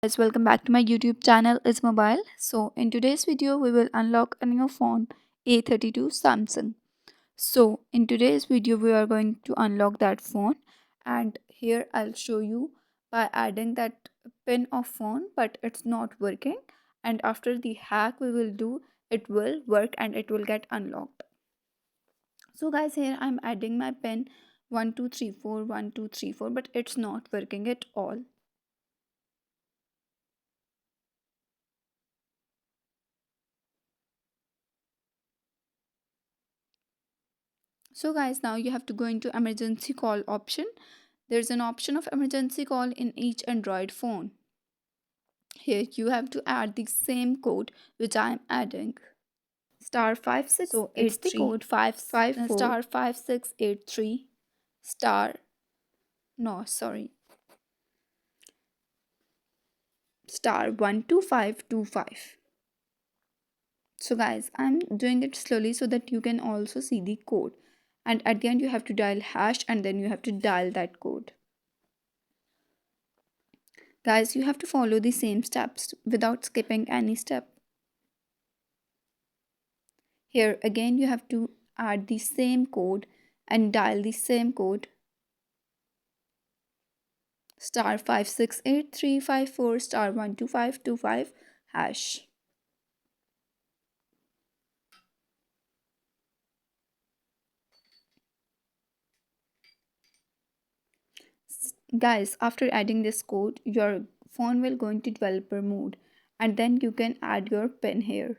Guys, welcome back to my YouTube channel. It's Mobile. So in today's video we will unlock a new phone, A32 Samsung. So in today's video we are going to unlock that phone, and here I'll show you by adding that pin of phone, but it's not working, and after the hack we will do, it will work and it will get unlocked. So guys, here I'm adding my pin 1234 but it's not working at all. So guys, now you have to go into emergency call option. There's an option of emergency call in each Android phone. Here you have to add the same code which I am adding. Star 5683. So it's the code 554 star 5683 star, no sorry, star 12525. So guys, I'm doing it slowly so that you can also see the code. And at the end you have to dial hash and then you have to dial that code. Guys, you have to follow the same steps without skipping any step. Here again, you have to add the same code and dial the same code, star 568354 star 12525 hash. Guys, after adding this code, your phone will go into developer mode and then you can add your pin here.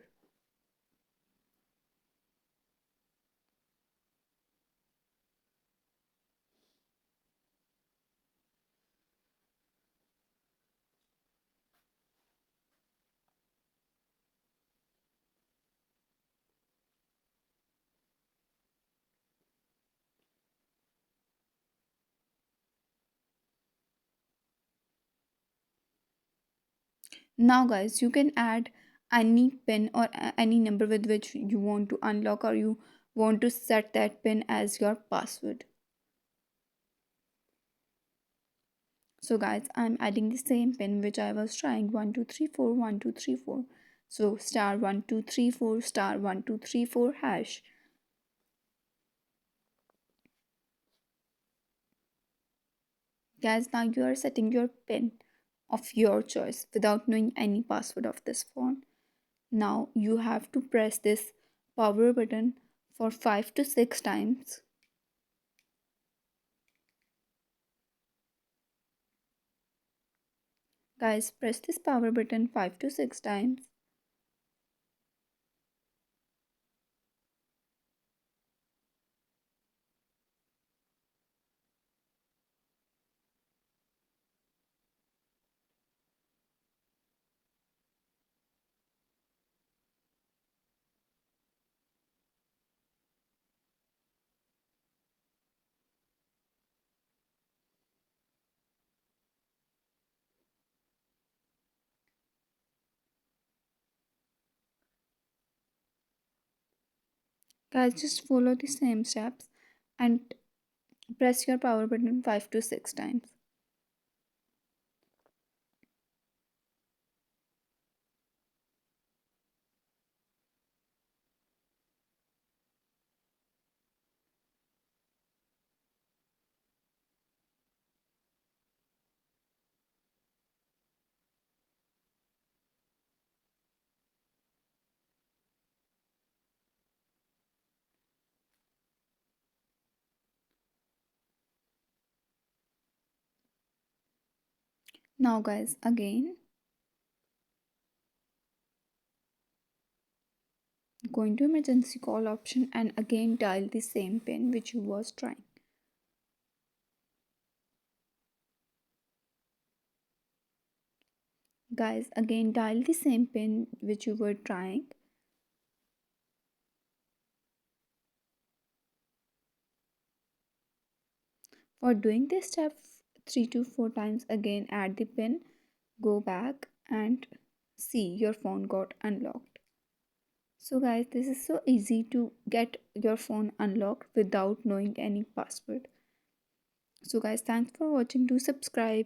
Now guys, you can add any pin or any number with which you want to unlock, or you want to set that pin as your password. So guys, I'm adding the same pin which I was trying, 1234 1234. So star 1234 star 1234 hash. Guys, now you are setting your pin of your choice without knowing any password of this phone. Now you have to press this power button for 5 to 6 times. Guys, press this power button 5 to 6 times. Guys, just follow the same steps and press your power button 5 to 6 times. Now guys, again go into emergency call option and again dial the same pin which you was trying. Guys, again dial the same pin which you were trying. For doing this step 3 to 4 times, again add the pin, go back and see your phone got unlocked. So guys, this is so easy to get your phone unlocked without knowing any password. So guys, thanks for watching. Do subscribe.